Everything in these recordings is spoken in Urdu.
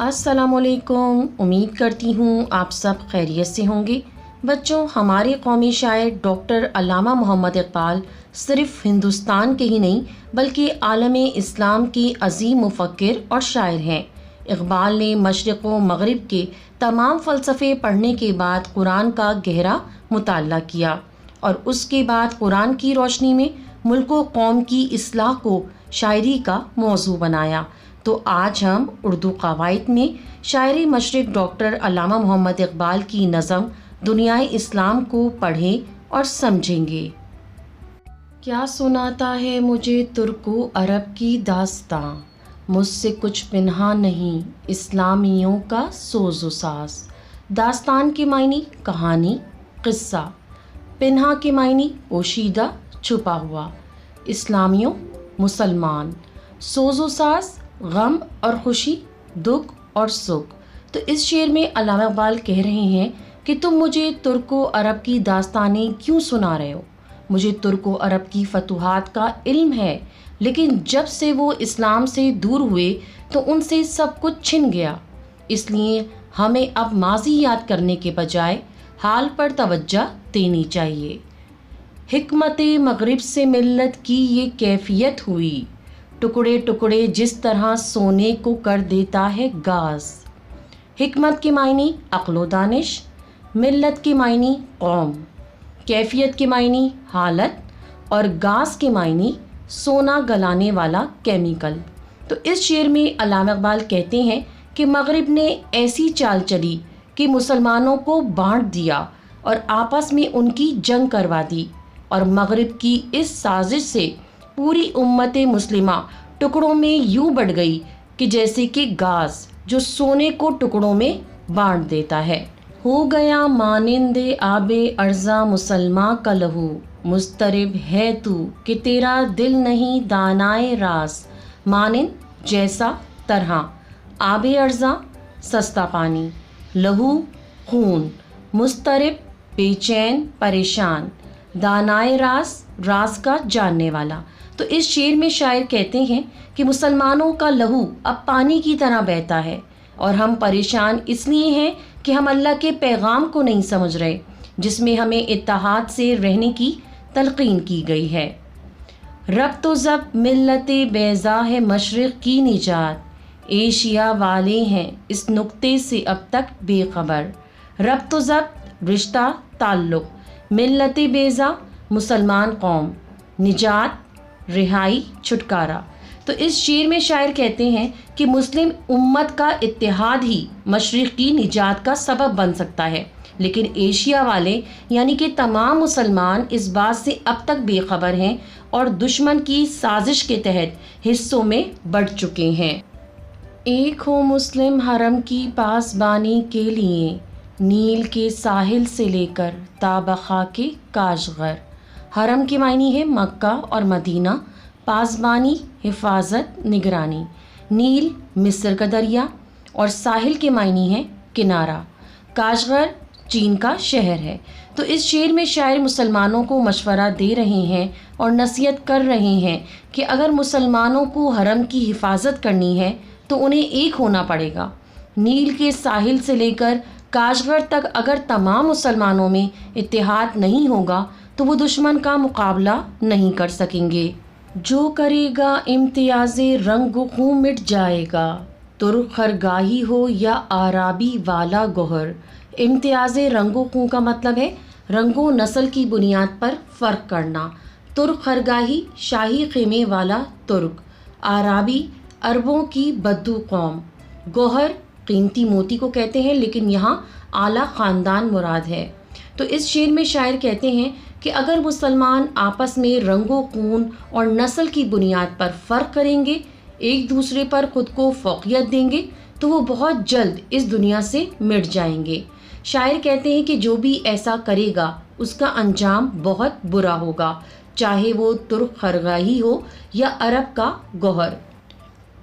السلام علیکم، امید کرتی ہوں آپ سب خیریت سے ہوں گے۔ بچوں، ہمارے قومی شاعر ڈاکٹر علامہ محمد اقبال صرف ہندوستان کے ہی نہیں بلکہ عالم اسلام کے عظیم مفکر اور شاعر ہیں۔ اقبال نے مشرق و مغرب کے تمام فلسفے پڑھنے کے بعد قرآن کا گہرا مطالعہ کیا اور اس کے بعد قرآن کی روشنی میں ملک و قوم کی اصلاح کو شاعری کا موضوع بنایا۔ تو آج ہم اردو قواعد میں شاعر مشرق ڈاکٹر علامہ محمد اقبال کی نظم دنیائے اسلام کو پڑھیں اور سمجھیں گے۔ کیا سناتا ہے مجھے ترک و عرب کی داستاں، مجھ سے کچھ پنہا نہیں اسلامیوں کا سوز و ساز۔ داستان کے معنی کہانی، قصہ، پنہا کے معنی پوشیدہ، چھپا ہوا، اسلامیوں مسلمان، سوز و ساز غم اور خوشی، دکھ اور سکھ۔ تو اس شعر میں علامہ اقبال کہہ رہے ہیں کہ تم مجھے ترک و عرب کی داستانیں کیوں سنا رہے ہو؟ مجھے ترک و عرب کی فتوحات کا علم ہے، لیکن جب سے وہ اسلام سے دور ہوئے تو ان سے سب کچھ چھن گیا۔ اس لیے ہمیں اب ماضی یاد کرنے کے بجائے حال پر توجہ دینی چاہیے۔ حکمت مغرب سے ملت کی یہ کیفیت ہوئی، ٹکڑے ٹکڑے جس طرح سونے کو کر دیتا ہے گاز۔ حکمت کے معنی عقل و دانش، ملت کے معنی قوم، کیفیت کے معنی حالت اور گاز کے معنی سونا گلانے والا کیمیکل۔ تو اس شعر میں علامہ اقبال کہتے ہیں کہ مغرب نے ایسی چال چلی کہ مسلمانوں کو بانٹ دیا اور آپس میں ان کی جنگ کروا دی، اور مغرب کی اس سازش سے پوری امت مسلمہ ٹکڑوں میں یوں بڑھ گئی کہ جیسے کہ گاز جو سونے کو ٹکڑوں میں بانٹ دیتا ہے۔ ہو گیا مانند آب ارزاں مسلماں کا لہو، مضطرب ہے تو کہ تیرا دل نہیں دانائے راز۔ مانند جیسا، طرح، آب ارزاں سستا پانی، لہو خون، مضطرب بے چین پریشان، دانائے راز راز کا جاننے والا۔ تو اس شعر میں شاعر کہتے ہیں کہ مسلمانوں کا لہو اب پانی کی طرح بہتا ہے اور ہم پریشان اس لیے ہیں کہ ہم اللہ کے پیغام کو نہیں سمجھ رہے، جس میں ہمیں اتحاد سے رہنے کی تلقین کی گئی ہے۔ ربط و ضبط ملت بیضا ہے مشرق کی نجات، ایشیا والے ہیں اس نقطے سے اب تک بے خبر۔ ربط و ضبط رشتہ تعلق، ملت بیضا مسلمان قوم، نجات رہائی چھٹکارا۔ تو اس شعر میں شاعر کہتے ہیں کہ مسلم امت کا اتحاد ہی مشرق کی نجات کا سبب بن سکتا ہے، لیکن ایشیا والے یعنی کہ تمام مسلمان اس بات سے اب تک بے خبر ہیں اور دشمن کی سازش کے تحت حصوں میں بڑھ چکے ہیں۔ ایک ہو مسلم حرم کی پاسبانی کے لیے، نیل کے ساحل سے لے کر تا بخاک کاشغر۔ حرم کے معنی ہے مکہ اور مدینہ، پاسبانی حفاظت نگرانی، نیل مصر کا دریا اور ساحل کے معنی ہے کنارہ، کاشغر چین کا شہر ہے۔ تو اس شعر میں شاعر مسلمانوں کو مشورہ دے رہے ہیں اور نصیحت کر رہے ہیں کہ اگر مسلمانوں کو حرم کی حفاظت کرنی ہے تو انہیں ایک ہونا پڑے گا۔ نیل کے ساحل سے لے کر کاشغر تک اگر تمام مسلمانوں میں اتحاد نہیں ہوگا تو وہ دشمن کا مقابلہ نہیں کر سکیں گے۔ جو کرے گا امتیاز رنگ و خوں مٹ جائے گا، ترک خرگاہی ہو یا آرابی والا گوہر۔ امتیاز رنگ و خوں کا مطلب ہے رنگ و نسل کی بنیاد پر فرق کرنا۔ ترک خرگاہی شاہی خیمے والا ترک، آرابی عربوں کی بدو قوم، گوہر قیمتی موتی کو کہتے ہیں لیکن یہاں اعلیٰ خاندان مراد ہے۔ تو اس شعر میں شاعر کہتے ہیں کہ اگر مسلمان آپس میں رنگ و خون اور نسل کی بنیاد پر فرق کریں گے، ایک دوسرے پر خود کو فوقیت دیں گے تو وہ بہت جلد اس دنیا سے مٹ جائیں گے۔ شاعر کہتے ہیں کہ جو بھی ایسا کرے گا اس کا انجام بہت برا ہوگا، چاہے وہ ترک خرگاہی ہو یا عرب کا گوہر۔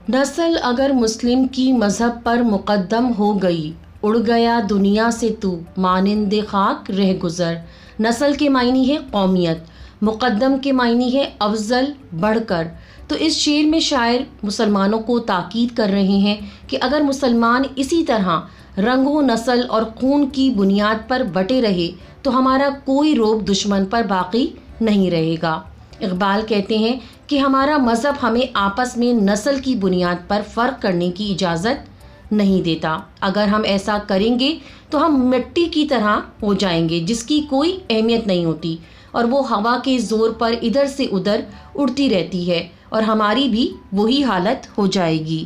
نسل اگر مسلم کی مذہب پر مقدم ہو گئی، اڑ گیا دنیا سے تو مانند خاک رہ گزر۔ نسل کے معنی ہے قومیت، مقدم کے معنی ہے افضل، بڑھ کر۔ تو اس شعر میں شاعر مسلمانوں کو تاکید کر رہے ہیں کہ اگر مسلمان اسی طرح رنگ و نسل اور خون کی بنیاد پر بٹے رہے تو ہمارا کوئی رعب دشمن پر باقی نہیں رہے گا۔ اقبال کہتے ہیں کہ ہمارا مذہب ہمیں آپس میں نسل کی بنیاد پر فرق کرنے کی اجازت نہیں دیتا۔ اگر ہم ایسا کریں گے تو ہم مٹی کی طرح ہو جائیں گے جس کی کوئی اہمیت نہیں ہوتی اور وہ ہوا کے زور پر ادھر سے ادھر اڑتی رہتی ہے اور ہماری بھی وہی حالت ہو جائے گی۔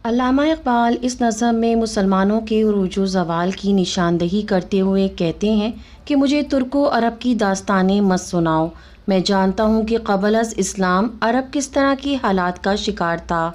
علامہ اقبال اس نظم میں مسلمانوں کے عروج و زوال کی نشاندہی کرتے ہوئے کہتے ہیں کہ مجھے ترک و عرب کی داستانیں مت سناؤ، میں جانتا ہوں کہ قبل از اسلام عرب کس طرح کی حالات کا شکار تھا۔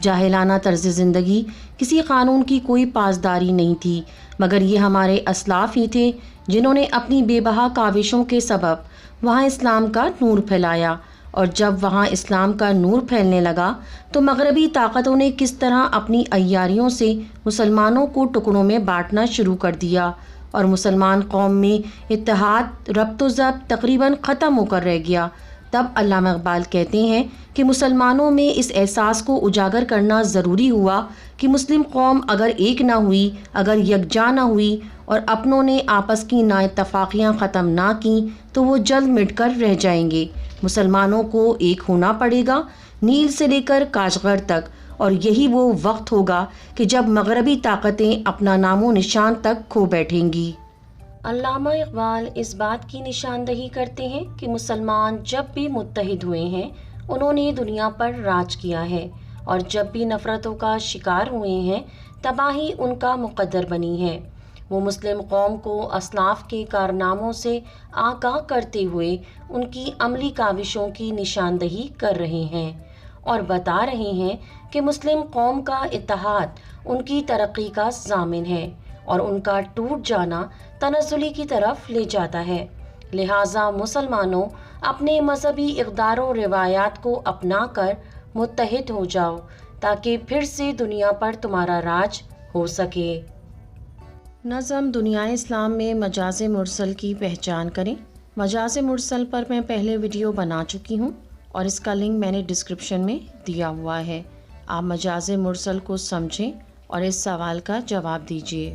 جاہلانہ طرز زندگی، کسی قانون کی کوئی پاسداری نہیں تھی، مگر یہ ہمارے اسلاف ہی تھے جنہوں نے اپنی بے بہا کاوشوں کے سبب وہاں اسلام کا نور پھیلایا، اور جب وہاں اسلام کا نور پھیلنے لگا تو مغربی طاقتوں نے کس طرح اپنی عیاریوں سے مسلمانوں کو ٹکڑوں میں بانٹنا شروع کر دیا اور مسلمان قوم میں اتحاد، ربط و ضبط تقریباً ختم ہو کر رہ گیا۔ تب علامہ اقبال کہتے ہیں کہ مسلمانوں میں اس احساس کو اجاگر کرنا ضروری ہوا کہ مسلم قوم اگر ایک نہ ہوئی، اگر یکجا نہ ہوئی اور اپنوں نے آپس کی نا اتفاقیاں ختم نہ کیں تو وہ جلد مٹ کر رہ جائیں گے۔ مسلمانوں کو ایک ہونا پڑے گا، نیل سے لے کر کاشغر تک، اور یہی وہ وقت ہوگا کہ جب مغربی طاقتیں اپنا نام و نشان تک کھو بیٹھیں گی۔ علامہ اقبال اس بات کی نشاندہی کرتے ہیں کہ مسلمان جب بھی متحد ہوئے ہیں انہوں نے دنیا پر راج کیا ہے، اور جب بھی نفرتوں کا شکار ہوئے ہیں تباہی ان کا مقدر بنی ہے۔ وہ مسلم قوم کو اسلاف کے کارناموں سے آگاہ کرتے ہوئے ان کی عملی کاوشوں کی نشاندہی کر رہے ہیں اور بتا رہے ہیں کہ مسلم قوم کا اتحاد ان کی ترقی کا ضامن ہے اور ان کا ٹوٹ جانا تنزلی کی طرف لے جاتا ہے۔ لہٰذا مسلمانوں اپنے مذہبی اقدار و روایات کو اپنا کر متحد ہو جاؤ تاکہ پھر سے دنیا پر تمہارا راج ہو سکے۔ نظم دنیا اسلام میں مجاز مرسل کی پہچان کریں۔ مجاز مرسل پر میں پہلے ویڈیو بنا چکی ہوں اور اس کا لنک میں نے ڈسکرپشن میں دیا ہوا ہے۔ آپ مجاز مرسل کو سمجھیں اور اس سوال کا جواب دیجیے۔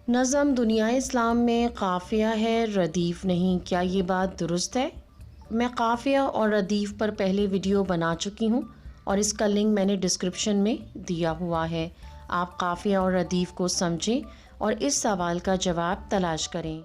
نظم دنیا اسلام میں قافیہ ہے، ردیف نہیں، کیا یہ بات درست ہے؟ میں قافیہ اور ردیف پر پہلے ویڈیو بنا چکی ہوں اور اس کا لنک میں نے ڈسکرپشن میں دیا ہوا ہے۔ آپ قافیہ اور ردیف کو سمجھیں اور اس سوال کا جواب تلاش کریں۔